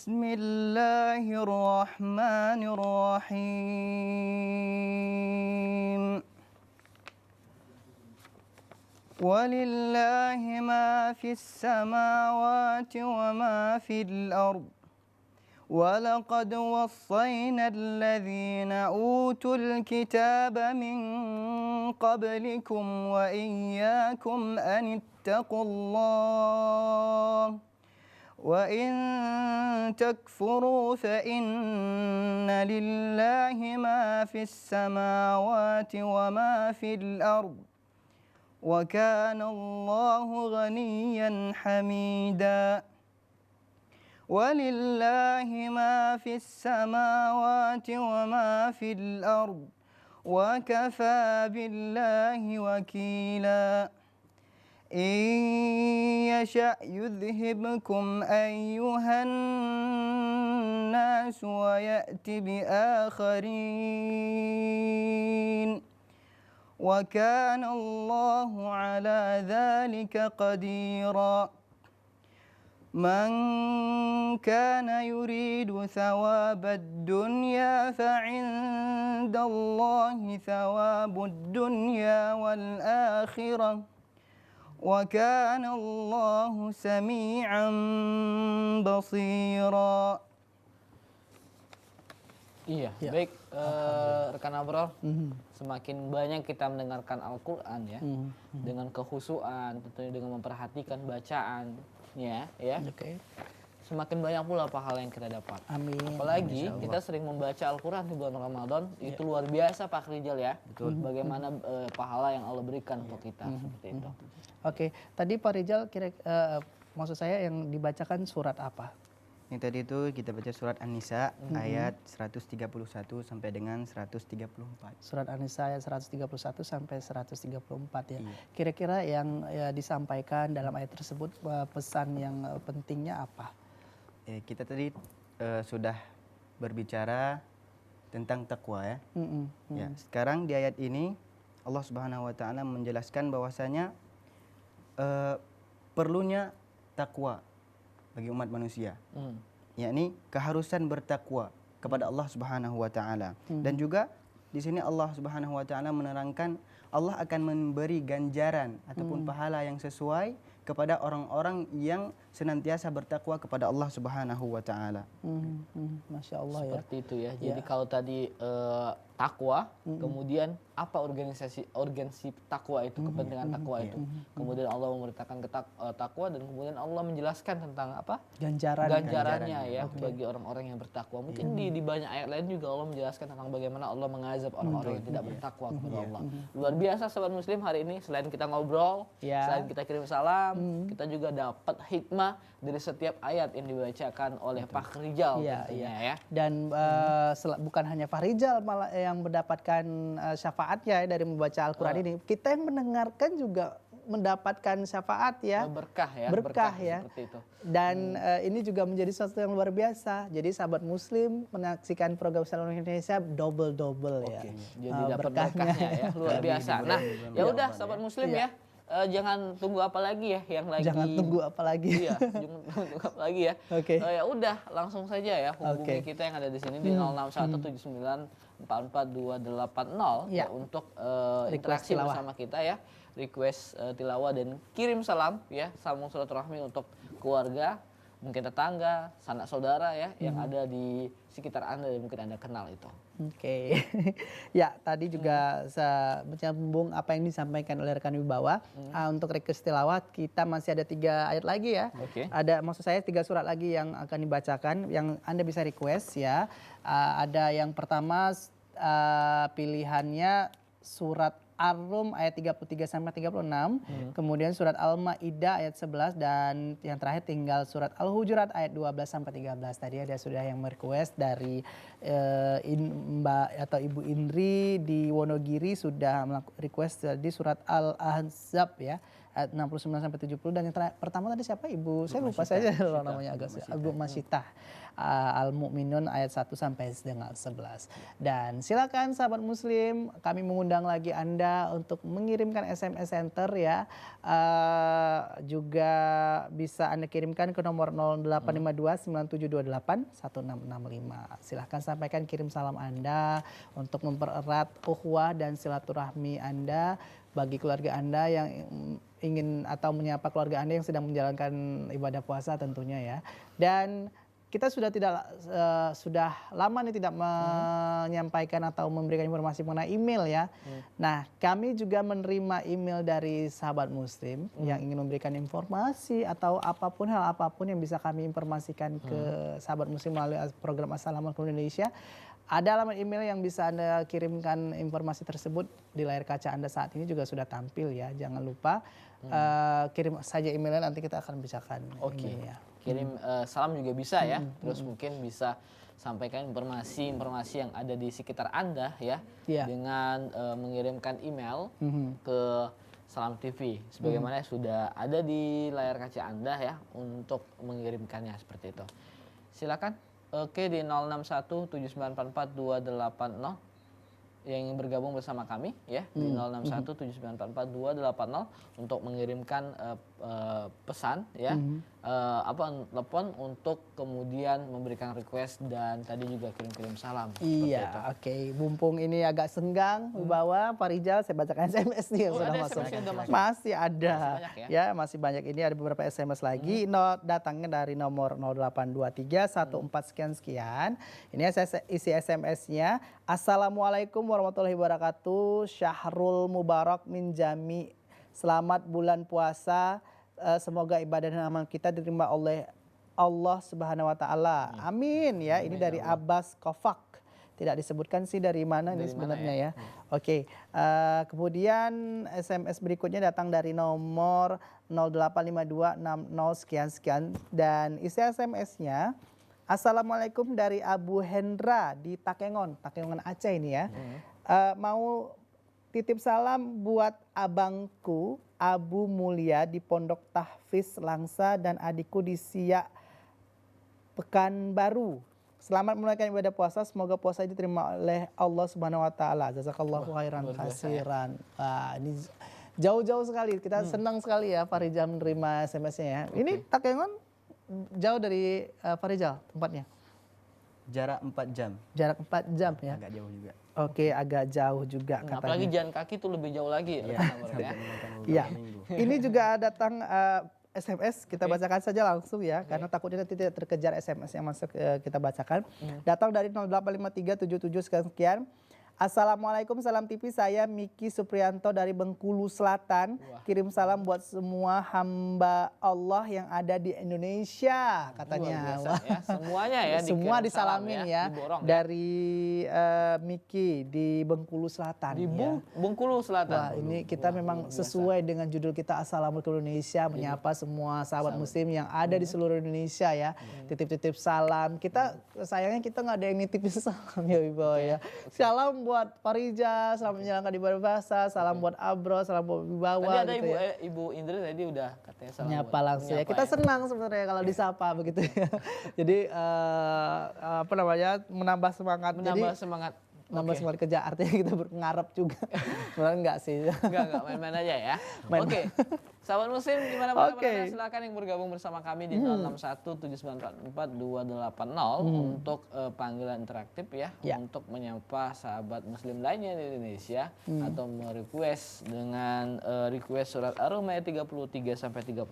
Bismillahirrahmanirrahim. Walillahi ma fis samawati wa ma fil ard. ولقد وصينا الذين أوتوا الكتاب من قبلكم وإياكم أن اتقوا الله وإن تكفروا فإن لله ما في السماوات وما في الأرض وكان الله غنيا حميدا ولله ما في السماوات وما في الأرض وكفى بالله وكيلا إن يشأ يذهبكم أيها الناس ويأت بآخرين وكان الله على ذلك قديرا من كان يريد ثواب الدنيا فعند الله ثواب الدنيا والآخرة وكان الله سميعا بصيرا. Iya, baik rekan Abrol, semakin banyak kita mendengarkan Al-Quran ya, dengan kehusuan, tentunya dengan memperhatikan bacaannya ya, semakin banyak pula pahala yang kita dapat. Amin. Apalagi kita sering membaca Al-Quran di bulan Ramadan, itu luar biasa Pak Rijal ya. Betul. Bagaimana pahala yang Allah berikan untuk kita seperti itu. Oke, tadi Pak Rijal maksud saya yang dibacakan surat apa? Yang tadi itu kita baca surat An-Nisa ayat 131 sampai dengan 134. Surat An-Nisa ayat 131 sampai 134 ya. Kira-kira yang disampaikan dalam ayat tersebut pesan yang pentingnya apa? Kita tadi sudah berbicara tentang takwa ya. Ya, sekarang di ayat ini Allah Subhanahu wa taala menjelaskan bahwasanya perlunya takwa bagi umat manusia, yakni keharusan bertakwa kepada Allah Subhanahu wa taala. Dan juga di sini Allah Subhanahu wa taala menerangkan Allah akan memberi ganjaran ataupun pahala yang sesuai kepada orang-orang yang senantiasa bertakwa kepada Allah Subhanahu wa taala. Masya Allah ya. Seperti itu ya. Jadi kalau tadi takwa, kemudian apa urgensi takwa itu, kepentingan takwa itu. Kemudian Allah memerintahkan takwa dan kemudian Allah menjelaskan tentang apa? Ganjarannya ya bagi orang-orang yang bertakwa. Mungkin di banyak ayat lain juga Allah menjelaskan tentang bagaimana Allah mengazab orang-orang yang tidak bertakwa kepada Allah. Luar biasa sobat muslim, hari ini selain kita ngobrol, selain kita kirim salam, kita juga dapat hikmah dari setiap ayat yang dibacakan oleh Pak Rijal ya. Dan bukan hanya Pak Rijal malah yang mendapatkan syafaatnya dari membaca Al-Quran ini, kita yang mendengarkan juga mendapatkan syafaat ya, berkah ya. Seperti itu. Dan ini juga menjadi sesuatu yang luar biasa. Jadi sahabat muslim menyaksikan program Salam Indonesia double ya. Jadi dapat berkahnya ya, luar biasa. Nah, ya udah sahabat muslim ya. Jangan tunggu apa lagi ya yang lagi. Jangan tunggu apa lagi. Iya, jangan tunggu apa lagi ya. Ya udah, langsung saja ya hubungi kita yang ada di sini di 0617944280 ya untuk interaksi bersama kita ya. Request tilawah dan kirim salam ya, sambung silaturahmi untuk keluarga, mungkin tetangga, sanak saudara ya yang ada di sekitar Anda dan mungkin Anda kenal itu. Ya, tadi juga menyambung apa yang disampaikan oleh rekan Wibawa. Untuk request tilawah kita masih ada 3 ayat lagi ya. Ada, maksud saya 3 surat lagi yang akan dibacakan yang Anda bisa request ya. Ada yang pertama pilihannya surat Ar-Rum ayat 33 sampai 36, kemudian surat Al-Maidah ayat 11 dan yang terakhir tinggal surat Al-Hujurat ayat 12 sampai 13. Tadi ada sudah yang request dari Mbak atau Ibu Indri di Wonogiri sudah request di surat Al-Ahzab ya, ayat 69 sampai 70, dan yang pertama tadi siapa? Ibu saya lupa saja namanya agak Ibu Masyitah. Al-Mu'minun ayat 1 sampai dengan 11. Dan silakan sahabat muslim, kami mengundang lagi Anda untuk mengirimkan SMS Center ya. Juga bisa Anda kirimkan ke nomor 0852 9728 1665. Silahkan sampaikan kirim salam Anda untuk mempererat ukhuwah dan silaturahmi Anda bagi keluarga Anda yang ingin atau menyapa keluarga Anda yang sedang menjalankan ibadah puasa tentunya ya. Dan kita sudah lama nih tidak menyampaikan atau memberikan informasi mengenai email ya. Nah, kami juga menerima email dari sahabat muslim yang ingin memberikan informasi atau apapun, hal apapun yang bisa kami informasikan ke sahabat muslim melalui program Assalamualaikum Indonesia. Ada alamat email yang bisa Anda kirimkan informasi tersebut di layar kaca Anda saat ini juga sudah tampil ya. Jangan lupa kirim saja emailnya, nanti kita akan bicarakan. Oke. Kirim salam juga bisa ya. Terus mungkin bisa sampaikan informasi yang ada di sekitar Anda ya. Dengan mengirimkan email ke Salam TV. Sebagaimana sudah ada di layar kaca Anda ya untuk mengirimkannya seperti itu. Silakan. Oke, di 061 7944 280 yang ingin bergabung bersama kami ya di 061 7944 280 untuk mengirimkan pesan ya telepon untuk kemudian memberikan request dan tadi juga kirim salam. Iya, oke. Mumpung ini agak senggang Wibawa, Pak Rijal, saya bacakan SMS nih yang sudah masuk. Masih ada. Masih banyak. Ini ada beberapa SMS lagi. Datangnya dari nomor 0823 14 sekian. Ini isi SMS-nya. Assalamualaikum warahmatullahi wabarakatuh. Syahrul Mubarak min Jami. Selamat bulan puasa. Semoga ibadah dan amal kita diterima oleh Allah Subhanahu wa taala. Amin ya. Ini dari Abbas Kofak. Tidak disebutkan sih dari mana ini sebenarnya ya. Oke. Kemudian SMS berikutnya datang dari nomor 085260 sekian dan isi SMS-nya, Assalamualaikum dari Abu Hendra di Takengon Aceh ini ya. Mau titip salam buat abangku Abu Mulia di Pondok Tahfiz Langsa dan adikku di Siak Pekanbaru. Selamat menunaikan ibadah puasa, semoga puasa diterima oleh Allah Subhanahu wa taala. Jazakallahu khairan katsiran. Ini jauh-jauh sekali. Kita senang sekali ya Pak Rijal menerima SMS-nya ya. Ini Takengon jauh dari Pak Rijal tempatnya? Jarak 4 jam. Jarak 4 jam ya. Agak jauh juga. Oke, agak jauh juga katanya. Apalagi jalan kaki tuh lebih jauh lagi ya. Iya. Ini juga datang SMS, kita bacakan saja langsung ya, karena takutnya tidak terkejar SMS yang masuk, kita bacakan. Datang dari 085377 sekian. Assalamualaikum, salam TV, saya Miki Supriyanto dari Bengkulu Selatan. Kirim salam buat semua hamba Allah yang ada di Indonesia, katanya. Ya, semuanya ya. Semua disalamin ya, dari Miki di Bengkulu Selatan. Di Bengkulu Selatan. Wah, ini kita memang sesuai dengan judul kita Assalamualaikum Indonesia, menyapa semua sahabat muslim yang ada di seluruh Indonesia ya. Titip-titip salam. Kita sayangnya kita nggak ada yang nitipin salam ya Wibawa ya. Salam buat Pak Rijal, selamat menjalankan ibadah puasa, salam buat Abro, salam buat Wibawa. Tadi ada gitu Ibu Indri tadi udah katanya salam. Nyapa langsung ya. Kita senang sebenarnya kalau disapa begitu ya. Jadi menambah semangat. Nambah semangat kerja, artinya kita berpengarap juga. Sebenarnya enggak sih. Enggak, main-main aja ya. Oke. Sahabat muslim dimanapun berada, silakan yang bergabung bersama kami di 06179442280 untuk panggilan interaktif ya, untuk menyapa sahabat muslim lainnya di Indonesia atau merequest dengan request surat Ar-Rum ayat 33 sampai 36,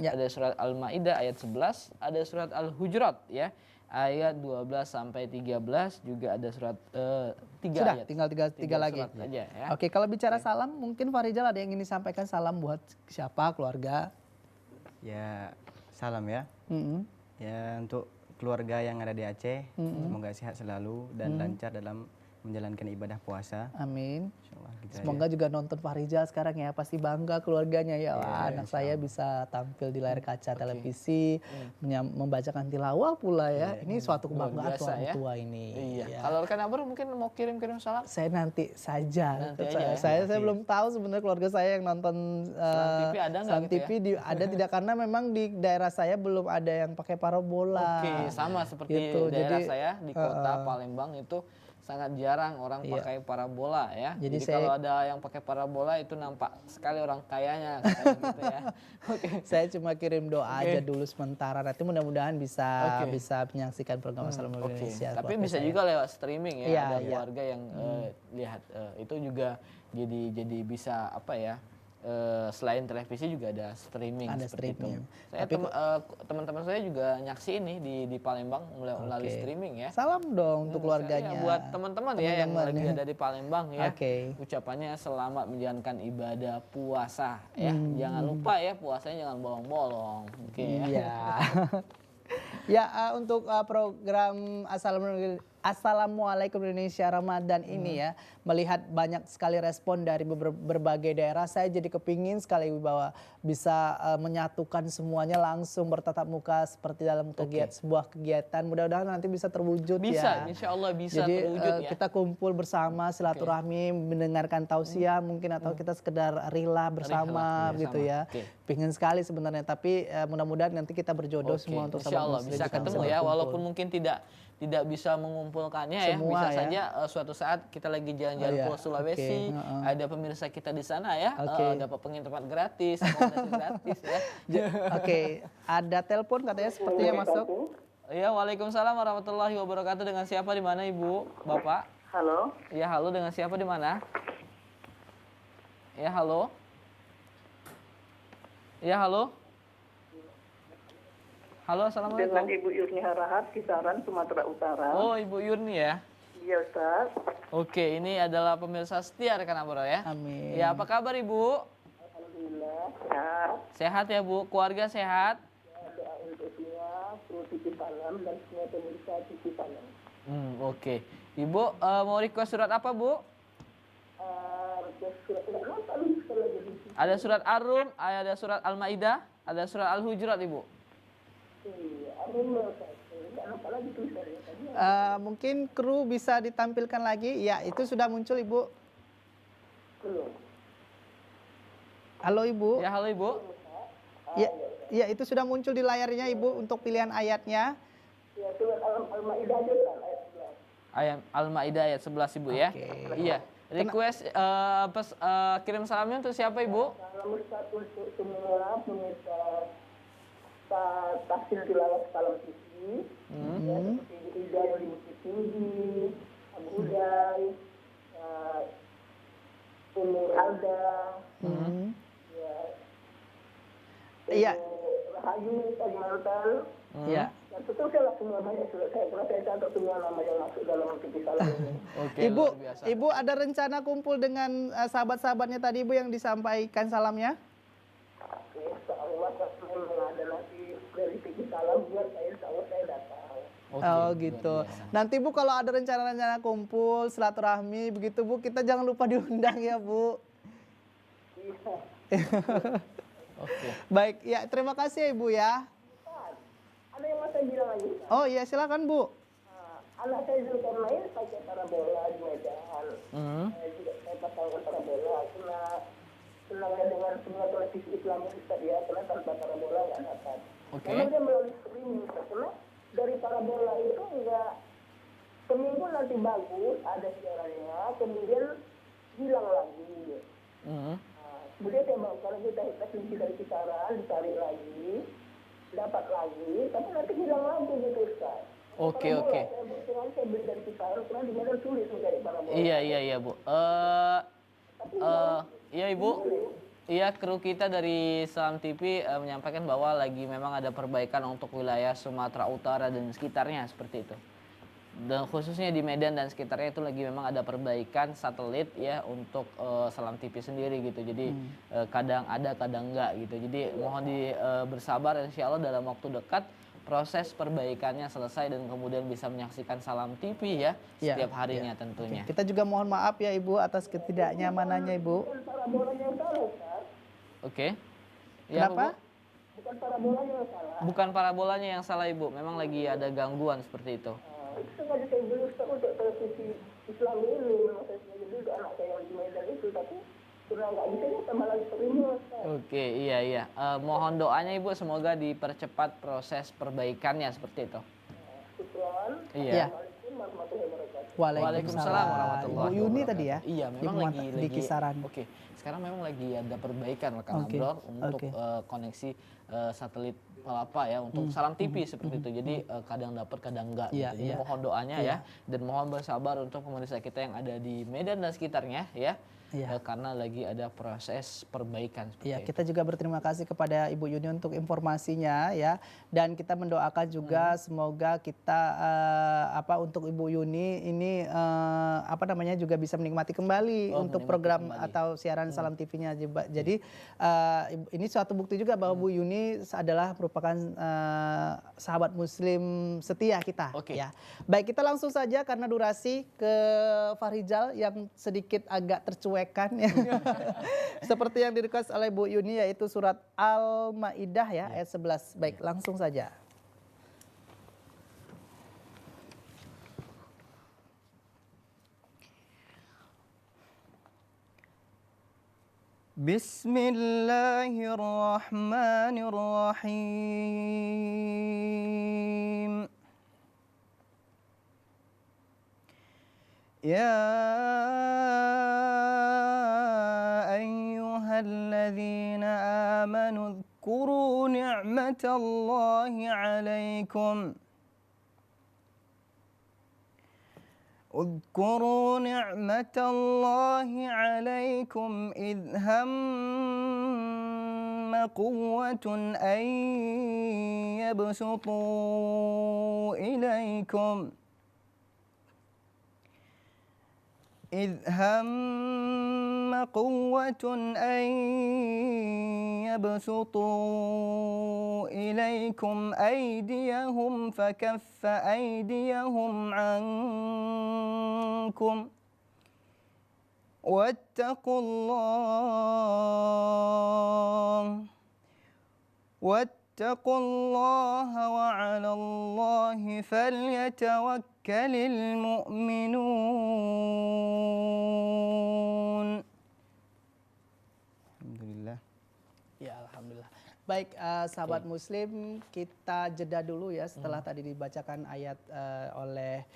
ada surat Al-Maidah ayat 11, ada surat Al-Hujurat ya ayat 12 sampai 13, juga ada surat 3 Sudah, ayat. tinggal tiga lagi. Aja, ya. Oke, kalau bicara salam, mungkin Pak Rijal ada yang ingin disampaikan salam buat siapa, keluarga? Ya, salam ya. Ya, untuk keluarga yang ada di Aceh, semoga sehat selalu dan lancar dalam menjalankan ibadah puasa. Amin. Insyaallah kita Semoga juga nonton Pak Rizal sekarang ya, pasti bangga keluarganya ya. Wah, anak saya bisa tampil di layar kaca televisi, membacakan tilawah pula ya. Ini suatu kebanggaan biasa orang ya. tua ini. Iya. Ya. Kalau rekan Abur mungkin mau kirim-kirim salam? Saya nanti saja. Nanti aja ya? Saya belum tahu sebenarnya keluarga saya yang nonton Selam TV ada nggak Selam gitu TV ada tidak, karena memang di daerah saya belum ada yang pakai parabola. Oke, sama seperti Gitu. daerah Jadi, saya di kota Palembang itu sangat jarang orang pakai parabola ya. Jadi Kalau ada yang pakai parabola itu nampak sekali orang kayanya katanya gitu ya. Oke. Saya cuma kirim doa aja dulu sementara. Nanti mudah-mudahan bisa menyaksikan program Assalamualaikum Indonesia. Tapi keluarga bisa saya. juga lewat streaming ya. Iya, Ada iya. keluarga yang lihat itu juga jadi bisa apa ya? Selain televisi juga ada streaming Ada seperti streaming. itu. Saya teman-teman saya juga nyaksi ini di Palembang melalui streaming ya. Salam dong untuk keluarganya. Ya, buat teman-teman ya yang lagi ada di Palembang ya. Oke. Ucapannya selamat menjalankan ibadah puasa ya. Jangan lupa ya puasanya jangan bolong-bolong. Oke ya. Iya. Ya, untuk program Assalamualaikum Indonesia Ramadan ini ya, melihat banyak sekali respon dari berbagai daerah, saya jadi kepingin sekali bahwa bisa menyatukan semuanya langsung bertatap muka seperti dalam sebuah kegiatan. Mudah-mudahan nanti bisa terwujud Bisa, ya. insya Allah bisa Jadi terwujud ya. kita kumpul bersama silaturahmi, mendengarkan tausiah mungkin, atau kita sekedar rila bersama gitu ya. Pingin sekali sebenarnya, tapi mudah-mudahan nanti kita berjodoh semua untuk Insya Allah muslim bisa ketemu ya, berkumpul. walaupun mungkin tidak bisa mengumpulkannya ya. Semua Bisa ya. saja suatu saat kita lagi jalan-jalan ke Sulawesi, ada pemirsa kita di sana ya, dapat penginapan gratis, akomodasi gratis ya. Oke, ada telepon katanya sepertinya masuk. Ya, waalaikumsalam warahmatullahi wabarakatuh. Dengan siapa di mana Ibu, Bapak? Halo. Ya, halo, dengan siapa di mana? Ya, halo. Ya, halo. Halo, assalamualaikum. Dengan Ibu Yurni Harahat, Kisaran, Sumatera Utara. Oh, Ibu Yurni ya. Iya, Ustaz. Oke, ini adalah pemirsa setia rekan Abro ya. Amin. Ya, apa kabar Ibu? Alhamdulillah, sehat. Sehat ya Bu, keluarga sehat? Doa untuk semua, kru TV Salam, dan semua pemirsa TV Salam. Oke. Ibu mau request surat apa Bu? Ada surat Ar-Rum, ada surat Al-Maidah, ada surat Al-Hujurat Ibu. Mungkin kru bisa ditampilkan lagi. Ya, itu sudah muncul Ibu. Halo Ibu. Ya, halo Ibu. Ya, itu sudah muncul di layarnya Ibu untuk pilihan ayatnya. Ya, surat Al-Ma'idah aja kan, ayat 11. Ayat Al-Maidah ayat 11 Ibu ya. Iya. Request kirim salamnya untuk siapa Ibu? Salam Ustaz untuk semua pemirsa tafsir tilawah Salam TV. Ya, seperti Ibu Ida yang di Bukit Tinggi, Abu Uday, Umur Alda, Iya. Rahayu, Kalimantan. Ya. Dan seterusnya lah semua banyak surat saya. Karena saya catat semua nama yang masuk dalam TV Salam ini. Oke, Ibu, luar biasa. Ibu ada rencana kumpul dengan sahabat-sahabatnya tadi Ibu yang disampaikan salamnya? Insya Allah memang ada nanti dari TV Salam buat saya, insya Allah saya datang. Oke, Oh luar gitu. biasa. Nanti Bu kalau ada rencana-rencana kumpul, silaturahmi begitu Bu, kita jangan lupa diundang ya Bu. Iya. Oke. Baik, ya terima kasih ya Ibu ya. Ada yang mau saya bilang lagi? Oh iya silakan Bu. Anak saya Zulkarnain pakai parabola di Medan. Juga saya pasangkan parabola. Karena senangnya dengan semua televisi Islam Ustaz ya, karena tanpa parabola nggak dapat. Oke. Memang dia melalui streaming, karena dari parabola itu enggak seminggu nanti bagus ada siarannya, kemudian hilang lagi. Kemudian saya bawa kalau kita kunci dari kisaran, dicari lagi, dapat lagi, tapi nanti hilang lagi gitu Ustaz. Oke. Saya beli dari kisaran, karena di Medan sulit mencari parabola. Iya Bu. Iya Ibu. Iya, kru kita dari Salam TV menyampaikan bahwa lagi memang ada perbaikan untuk wilayah Sumatera Utara dan sekitarnya seperti itu. Dan khususnya di Medan dan sekitarnya itu lagi memang ada perbaikan satelit ya untuk Salam TV sendiri gitu. Jadi kadang ada, kadang enggak gitu. Jadi mohon bersabar, insya Allah dalam waktu dekat proses perbaikannya selesai dan kemudian bisa menyaksikan Salam TV ya setiap harinya tentunya. Kita juga mohon maaf ya Ibu atas ketidaknyamanannya Ibu. Bukan parabolanya yang salah, Ustaz. Oke. Ya, Kenapa? Bu. Bukan parabolanya yang salah. Bukan parabolanya yang salah Ibu, memang lagi ada gangguan seperti itu. Itu sengaja saya beli Ustaz untuk televisi Islam ini. Memang saya sengaja beli untuk anak saya yang di Medan itu, tapi sudah nggak bisa ya tambah lagi terima, Ustaz. Oke, iya. Mohon doanya Ibu semoga dipercepat proses perbaikannya seperti itu. Syukran. Iya. Assalamualaikum warahmatullahi wabarakatuh. Waalaikumsalam warahmatullahi Ibu Yuni wabarakatuh. tadi ya? Iya, memang Ibu lagi di kisaran. Oke, sekarang memang lagi ada perbaikan rekan Oke, Abror untuk oke. koneksi satelit Palapa ya untuk Salam TV seperti itu. Jadi kadang dapat kadang enggak Iya, gitu. Jadi iya. mohon doanya ya dan mohon bersabar untuk pemirsa kita yang ada di Medan dan sekitarnya ya. Iya. Karena lagi ada proses perbaikan seperti Ya, itu. kita juga berterima kasih kepada Ibu Yuni untuk informasinya ya, dan kita mendoakan juga semoga kita untuk Ibu Yuni ini juga bisa menikmati kembali untuk menikmati program kembali. atau siaran Salam TV-nya. Jadi ini suatu bukti juga bahwa Bu Yuni adalah merupakan sahabat Muslim setia kita. Oke. Ya, baik kita langsung saja karena durasi ke Fahrizal yang sedikit agak tercuekkan ya. Seperti yang di-request oleh Bu Yuni yaitu surat Al-Maidah ya ayat 11. Baik, langsung saja. Bismillahirrahmanirrahim. Ya ayyuhalladzina amanu اذكروا نعمة الله عليكم اذكروا نعمة الله عليكم إذ هم قوة أن يبسطوا إليكم أيديهم فكف أيديهم عنكم واتقوا الله وعلى الله فليتوكل المؤمنون. Alhamdulillah. Ya, alhamdulillah. Baik, sahabat Muslim, kita jeda dulu ya setelah tadi dibacakan ayat oleh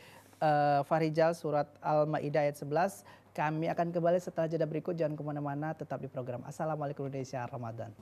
Fahrizal surat Al-Maidah ayat 11. Kami akan kembali setelah jeda berikut. Jangan kemana-mana, tetap di program Assalamualaikum Indonesia Ramadan.